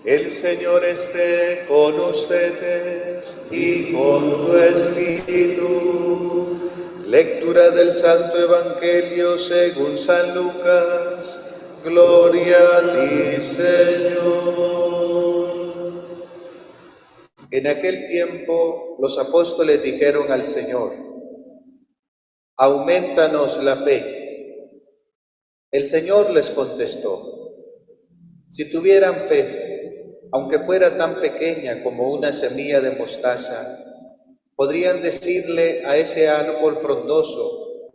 El Señor esté con ustedes y con tu espíritu. Lectura del Santo Evangelio según San Lucas. Gloria a ti, Señor. En aquel tiempo los apóstoles dijeron al Señor: aumentanos la fe. El Señor les contestó: si tuvieran fe, aunque fuera tan pequeña como una semilla de mostaza, podrían decirle a ese árbol frondoso: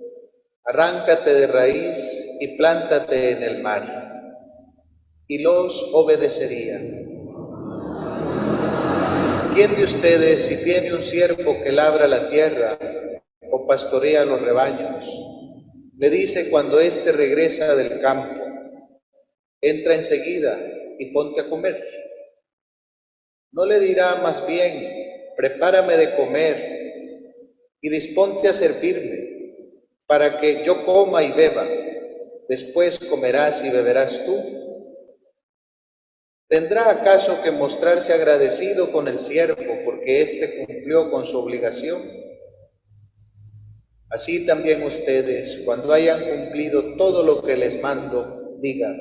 arráncate de raíz y plántate en el mar, y los obedecería. ¿Quién de ustedes, si tiene un siervo que labra la tierra o pastorea los rebaños, le dice cuando éste regresa del campo: entra enseguida y ponte a comer? ¿No le dirá más bien: prepárame de comer y disponte a servirme, para que yo coma y beba, después comerás y beberás tú? ¿Tendrá acaso que mostrarse agradecido con el siervo porque éste cumplió con su obligación? Así también ustedes, cuando hayan cumplido todo lo que les mando, digan: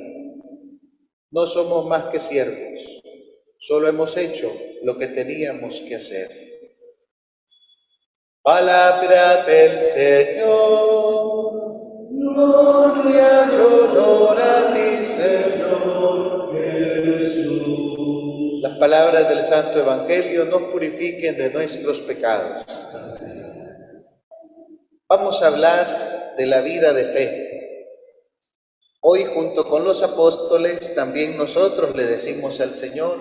no somos más que siervos, solo hemos hecho lo que teníamos que hacer. Palabra del Señor. Gloria y honor a ti, Señor Jesús. Las palabras del Santo Evangelio nos purifiquen de nuestros pecados. Vamos a hablar de la vida de fe. Hoy, junto con los apóstoles, también nosotros le decimos al Señor: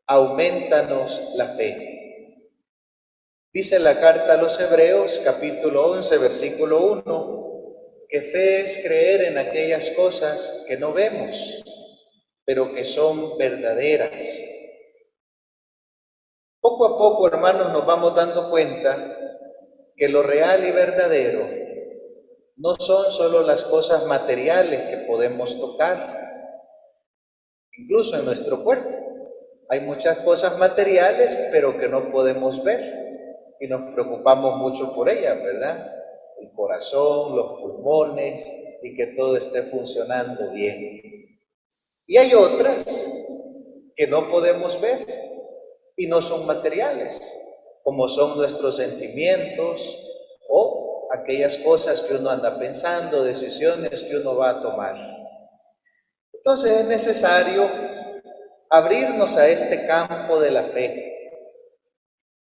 aumentanos la fe. Dice la carta a los Hebreos, capítulo 11, versículo 1, que fe es creer en aquellas cosas que no vemos, pero que son verdaderas. Poco a poco, hermanos, nos vamos dando cuenta que lo real y verdadero no son solo las cosas materiales que podemos tocar, incluso en nuestro cuerpo. Hay muchas cosas materiales, pero que no podemos ver y nos preocupamos mucho por ellas, ¿verdad? El corazón, los pulmones y que todo esté funcionando bien. Y hay otras que no podemos ver y no son materiales, como son nuestros sentimientos o aquellas cosas que uno anda pensando, decisiones que uno va a tomar. Entonces es necesario abrirnos a este campo de la fe.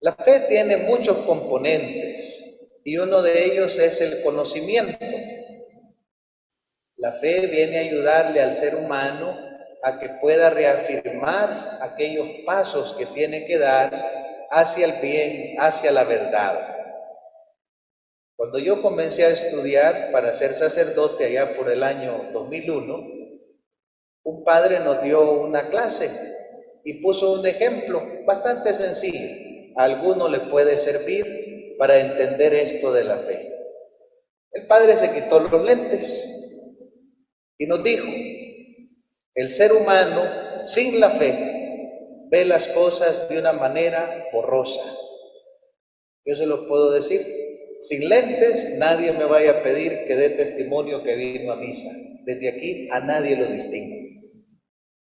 La fe tiene muchos componentes y uno de ellos es el conocimiento. La fe viene a ayudarle al ser humano a que pueda reafirmar aquellos pasos que tiene que dar hacia el bien, hacia la verdad. Cuando yo comencé a estudiar para ser sacerdote allá por el año 2001, un padre nos dio una clase y puso un ejemplo bastante sencillo. A alguno le puede servir para entender esto de la fe. El padre se quitó los lentes y nos dijo: el ser humano sin la fe ve las cosas de una manera borrosa. Yo se los puedo decir: sin lentes nadie me vaya a pedir que dé testimonio que vino a misa. Desde aquí a nadie lo distingo.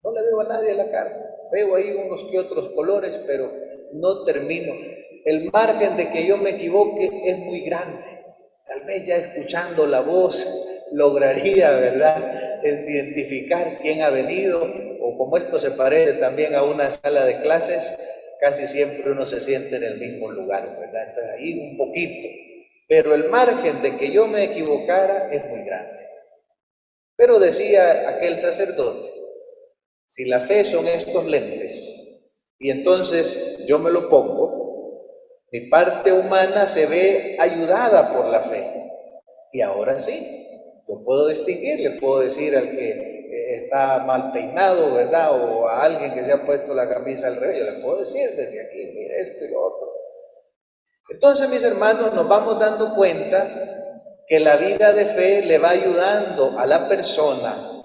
No le veo a nadie la cara. Veo ahí unos que otros colores, pero no termino. El margen de que yo me equivoque es muy grande. Tal vez ya escuchando la voz lograría, ¿verdad?, identificar quién ha venido, o como esto se parece también a una sala de clases, casi siempre uno se siente en el mismo lugar, ¿verdad? Entonces ahí un poquito. Pero el margen de que yo me equivocara es muy grande. Pero decía aquel sacerdote: si la fe son estos lentes, y entonces yo me lo pongo, mi parte humana se ve ayudada por la fe. Y ahora sí, yo puedo distinguir, le puedo decir al que está mal peinado, ¿verdad? O a alguien que se ha puesto la camisa al revés, yo le puedo decir desde aquí: mira esto y lo otro. Entonces, mis hermanos, nos vamos dando cuenta que la vida de fe le va ayudando a la persona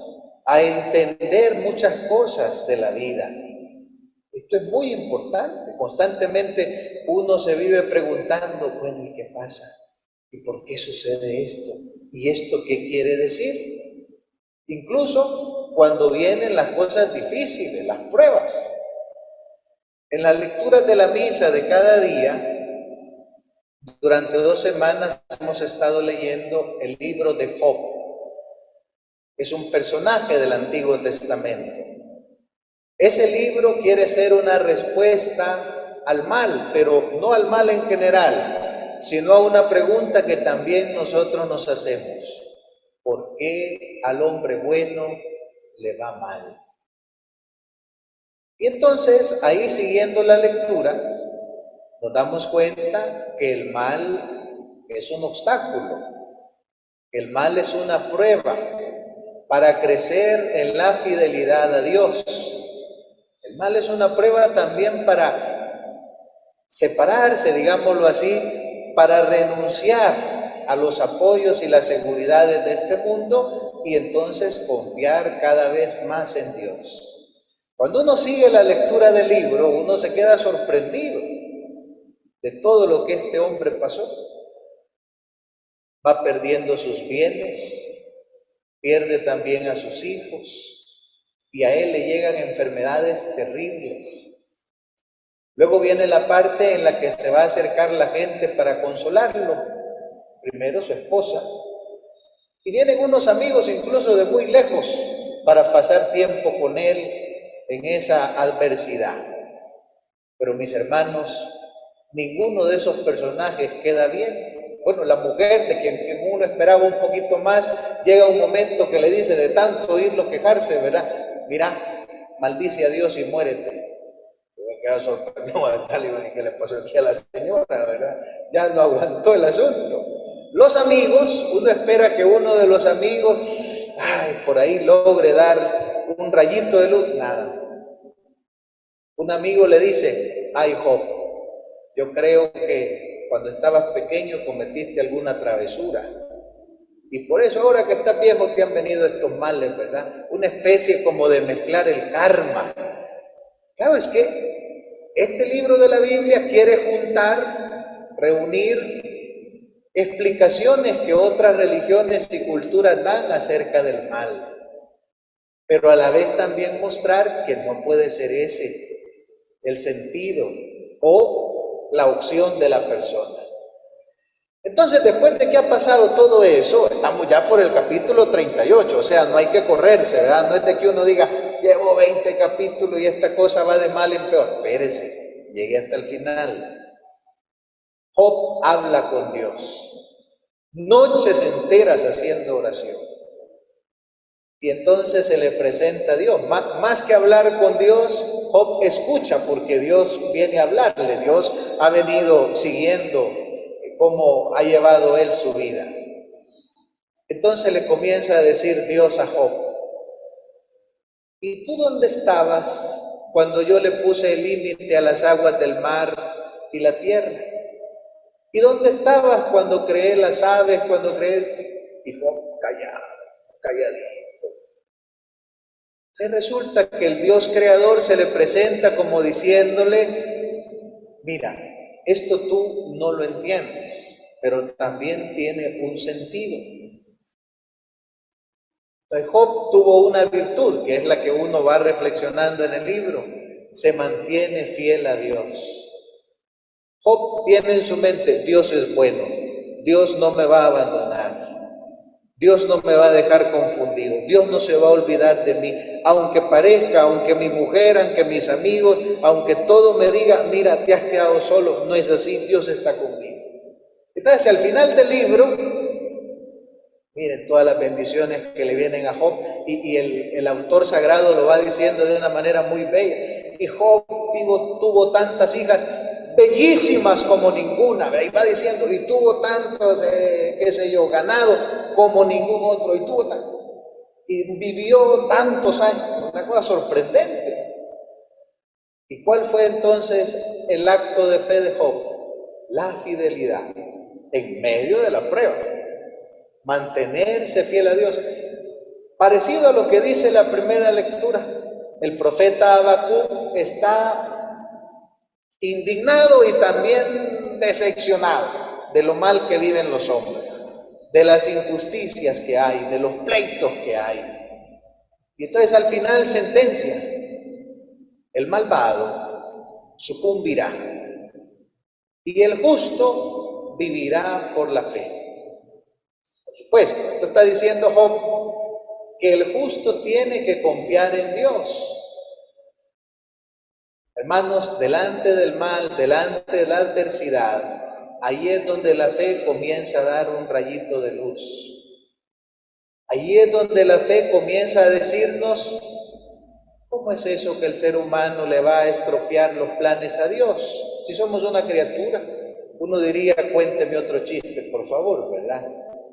a entender muchas cosas de la vida. Esto es muy importante. Constantemente uno se vive preguntando, bueno, ¿y qué pasa? ¿Y por qué sucede esto? ¿Y esto qué quiere decir? Incluso cuando vienen las cosas difíciles, las pruebas. En las lecturas de la misa de cada día, durante 2 semanas hemos estado leyendo el libro de Job. Es un personaje del Antiguo Testamento. Ese libro quiere ser una respuesta al mal, pero no al mal en general, sino a una pregunta que también nosotros nos hacemos. ¿Por qué al hombre bueno le va mal? Y entonces, ahí siguiendo la lectura, nos damos cuenta que el mal es un obstáculo, que el mal es una prueba para crecer en la fidelidad a Dios. El mal es una prueba también para separarse, digámoslo así, para renunciar a los apoyos y las seguridades de este mundo y entonces confiar cada vez más en Dios. Cuando uno sigue la lectura del libro, uno se queda sorprendido de todo lo que este hombre pasó. Va perdiendo sus bienes, pierde también a sus hijos y a él le llegan enfermedades terribles. Luego viene la parte en la que se va a acercar la gente para consolarlo. Primero su esposa. Y vienen unos amigos incluso de muy lejos para pasar tiempo con él en esa adversidad. Pero mis hermanos, ninguno de esos personajes queda bien. Bueno, la mujer de quien uno esperaba un poquito más, llega un momento que le dice de tanto oírlo quejarse, ¿verdad? Mira, maldice a Dios y muérete. Yo me quedo sorprendido de tal y que le pasó aquí a la señora, ¿verdad? Ya no aguantó el asunto. Los amigos, uno espera que uno de los amigos, por ahí logre dar un rayito de luz, nada. Un amigo le dice, ay Job, yo creo que cuando estabas pequeño cometiste alguna travesura y por eso ahora que estás viejo te han venido estos males, ¿verdad? Una especie como de mezclar el karma. ¿Sabes qué? Este libro de la Biblia quiere juntar, reunir explicaciones que otras religiones y culturas dan acerca del mal, pero a la vez también mostrar que no puede ser ese el sentido o la opción de la persona. Entonces, después de que ha pasado todo eso, estamos ya por el capítulo 38, o sea, no hay que correrse, ¿verdad? No es de que uno diga, llevo 20 capítulos y esta cosa va de mal en peor. Espérese, llegué hasta el final. Job habla con Dios, noches enteras haciendo oración. Y entonces se le presenta a Dios. Más que hablar con Dios, Job escucha porque Dios viene a hablarle. Dios ha venido siguiendo cómo ha llevado él su vida. Entonces le comienza a decir Dios a Job, ¿y tú dónde estabas cuando yo le puse el límite a las aguas del mar y la tierra? ¿Y dónde estabas cuando creé las aves, cuando creé? Y Job callado, calladito. Y resulta que el Dios creador se le presenta como diciéndole, mira, esto tú no lo entiendes, pero también tiene un sentido. Entonces Job tuvo una virtud, que es la que uno va reflexionando en el libro, se mantiene fiel a Dios. Job tiene en su mente, Dios es bueno, Dios no me va a abandonar. Dios no me va a dejar confundido, Dios no se va a olvidar de mí, aunque parezca, aunque mi mujer, aunque mis amigos, aunque todo me diga, mira, te has quedado solo, no es así, Dios está conmigo. Entonces, al final del libro, miren todas las bendiciones que le vienen a Job y el autor sagrado lo va diciendo de una manera muy bella. Y Job tuvo tantas hijas, bellísimas como ninguna, y va diciendo, y tuvo tantos, qué sé yo, ganado como ningún otro, y vivió tantos años, una cosa sorprendente. ¿Y cuál fue entonces el acto de fe de Job? La fidelidad, en medio de la prueba, mantenerse fiel a Dios. Parecido a lo que dice la primera lectura. El profeta Habacuc está indignado y también decepcionado de lo mal que viven los hombres, de las injusticias que hay, de los pleitos que hay. Y entonces al final sentencia: el malvado sucumbirá y el justo vivirá por la fe. Por supuesto, esto está diciendo Job, que el justo tiene que confiar en Dios. Hermanos, delante del mal, delante de la adversidad, ahí es donde la fe comienza a dar un rayito de luz. Ahí es donde la fe comienza a decirnos: ¿cómo es eso que el ser humano le va a estropear los planes a Dios? Si somos una criatura, uno diría: cuénteme otro chiste, por favor, ¿verdad?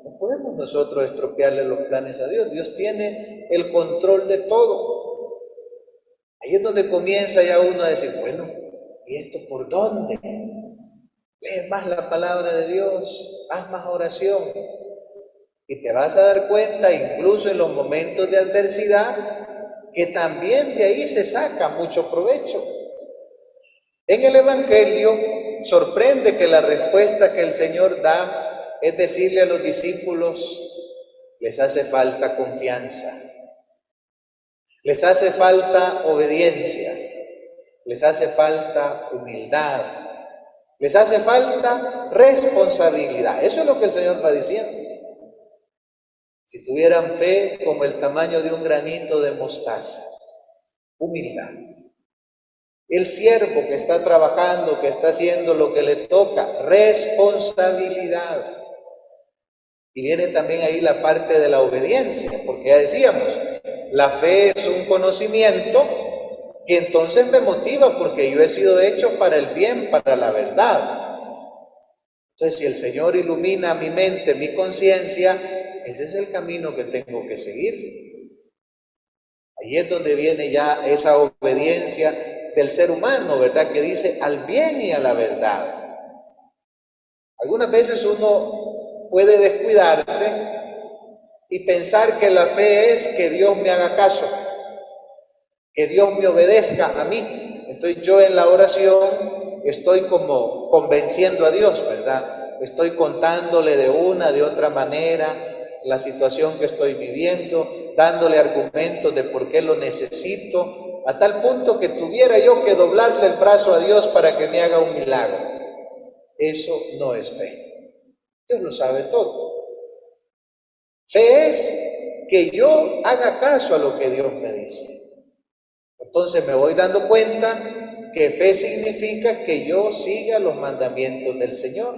No podemos nosotros estropearle los planes a Dios. Dios tiene el control de todo. Ahí es donde comienza ya uno a decir: bueno, ¿y esto por dónde? Lee más la palabra de Dios, haz más oración. Y te vas a dar cuenta, incluso en los momentos de adversidad, que también de ahí se saca mucho provecho. En el Evangelio sorprende que la respuesta que el Señor da es decirle a los discípulos: les hace falta confianza, les hace falta obediencia, les hace falta humildad, les hace falta responsabilidad. Eso es lo que el Señor va diciendo. Si tuvieran fe como el tamaño de un granito de mostaza, humildad. El siervo que está trabajando, que está haciendo lo que le toca, responsabilidad. Y viene también ahí la parte de la obediencia, porque ya decíamos, la fe es un conocimiento que entonces me motiva porque yo he sido hecho para el bien, para la verdad. Entonces, si el Señor ilumina mi mente, mi conciencia, ese es el camino que tengo que seguir. Ahí es donde viene ya esa obediencia del ser humano, ¿verdad? Que dice al bien y a la verdad. Algunas veces uno puede descuidarse y pensar que la fe es que Dios me haga caso, que Dios me obedezca a mí. Entonces yo en la oración estoy como convenciendo a Dios, ¿verdad? Estoy contándole de una, de otra manera la situación que estoy viviendo, dándole argumentos de por qué lo necesito, a tal punto que tuviera yo que doblarle el brazo a Dios para que me haga un milagro. Eso no es fe. Dios lo sabe todo. Fe es que yo haga caso a lo que Dios me dice. Entonces me voy dando cuenta que fe significa que yo siga los mandamientos del Señor.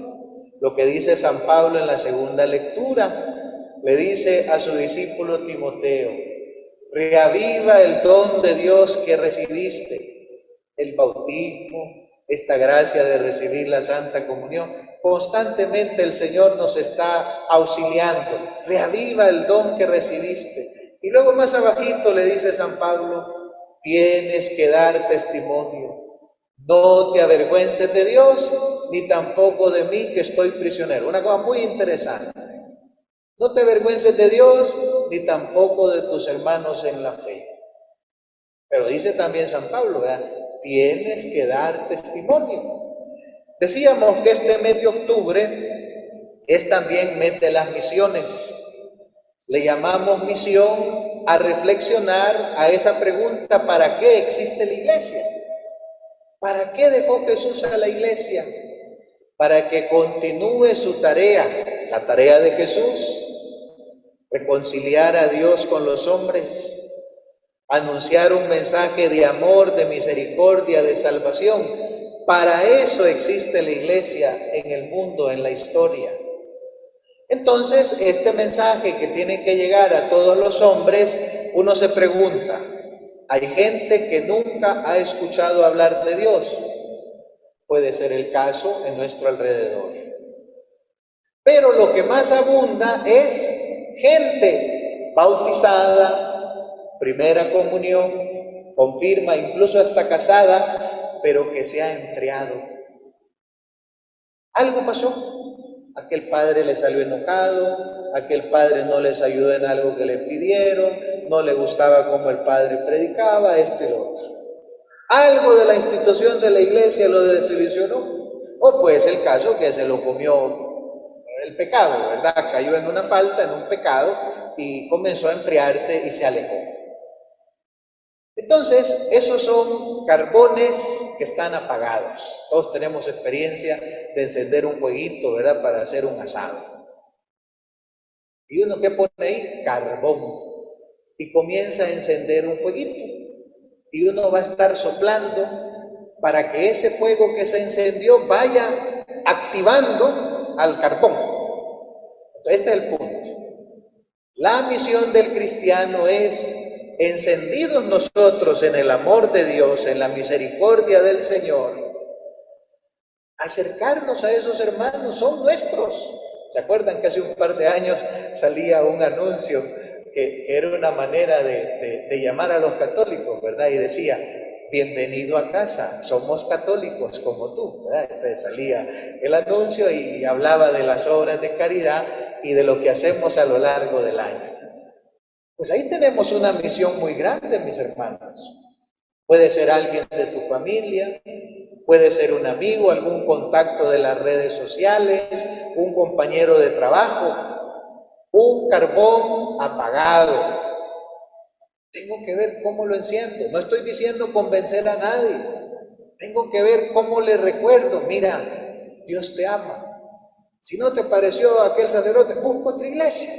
Lo que dice San Pablo en la segunda lectura, le dice a su discípulo Timoteo: reaviva el don de Dios que recibiste, el bautismo, esta gracia de recibir la Santa Comunión. Constantemente el Señor nos está auxiliando. Reaviva el don que recibiste. Y luego más abajito le dice San Pablo: tienes que dar testimonio. No te avergüences de Dios, ni tampoco de mí que estoy prisionero. Una cosa muy interesante. No te avergüences de Dios, ni tampoco de tus hermanos en la fe. Pero dice también San Pablo, ¿verdad? Tienes que dar testimonio. Decíamos que este mes de octubre es también mes de las misiones. Le llamamos misión a reflexionar a esa pregunta: ¿para qué existe la iglesia? ¿Para qué dejó Jesús a la iglesia? Para que continúe su tarea, la tarea de Jesús, reconciliar a Dios con los hombres, anunciar un mensaje de amor, de misericordia, de salvación. Para eso existe la iglesia en el mundo, en la historia. Entonces, este mensaje que tiene que llegar a todos los hombres, uno se pregunta: ¿hay gente que nunca ha escuchado hablar de Dios? Puede ser el caso en nuestro alrededor. Pero lo que más abunda es gente bautizada, primera comunión, confirma, incluso hasta casada, pero que se ha enfriado. Algo pasó. Aquel padre le salió enojado, aquel padre no les ayudó en algo que le pidieron, no le gustaba cómo el padre predicaba, esto y lo otro. Algo de la institución de la iglesia lo desilusionó. O pues el caso que se lo comió el pecado, ¿verdad? Cayó en una falta, en un pecado, y comenzó a enfriarse y se alejó. Entonces, esos son carbones que están apagados. Todos tenemos experiencia de encender un fueguito, ¿verdad? Para hacer un asado. Y uno, ¿qué pone ahí? Carbón. Y comienza a encender un fueguito. Y uno va a estar soplando para que ese fuego que se encendió vaya activando al carbón. Este es el punto. La misión del cristiano es, encendidos nosotros en el amor de Dios, en la misericordia del Señor, acercarnos a esos hermanos, son nuestros. ¿Se acuerdan que hace un par de años salía un anuncio que era una manera de llamar a los católicos, ¿verdad? Y decía, bienvenido a casa, somos católicos como tú, ¿verdad? Entonces salía el anuncio y hablaba de las obras de caridad y de lo que hacemos a lo largo del año. Pues ahí tenemos una misión muy grande, mis hermanos. Puede ser alguien de tu familia, puede ser un amigo, algún contacto de las redes sociales, un compañero de trabajo, un carbón apagado. Tengo que ver cómo lo enciendo. No estoy diciendo convencer a nadie. Tengo que ver cómo le recuerdo, mira, Dios te ama. Si no te pareció aquel sacerdote, busca otra iglesia.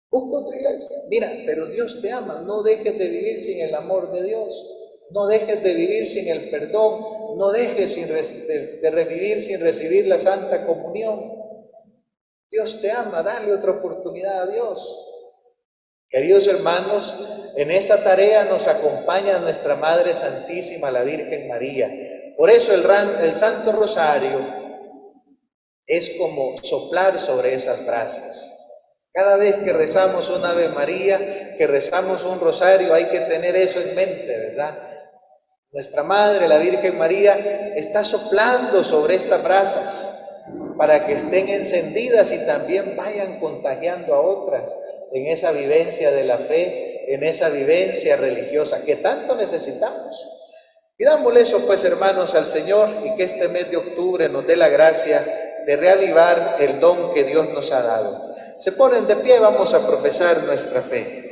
Busca otra iglesia. Mira, pero Dios te ama. No dejes de vivir sin el amor de Dios. No dejes de vivir sin el perdón. No dejes de revivir sin recibir la Santa Comunión. Dios te ama. Dale otra oportunidad a Dios. Queridos hermanos, en esa tarea nos acompaña nuestra Madre Santísima, la Virgen María. Por eso el Santo Rosario es como soplar sobre esas brasas. Cada vez que rezamos un Ave María, que rezamos un rosario, hay que tener eso en mente, ¿verdad? Nuestra Madre, la Virgen María, está soplando sobre estas brasas para que estén encendidas y también vayan contagiando a otras en esa vivencia de la fe, en esa vivencia religiosa que tanto necesitamos. Pidámosle eso, pues, hermanos, al Señor, y que este mes de octubre nos dé la gracia de reavivar el don que Dios nos ha dado. Se ponen de pie, vamos a profesar nuestra fe.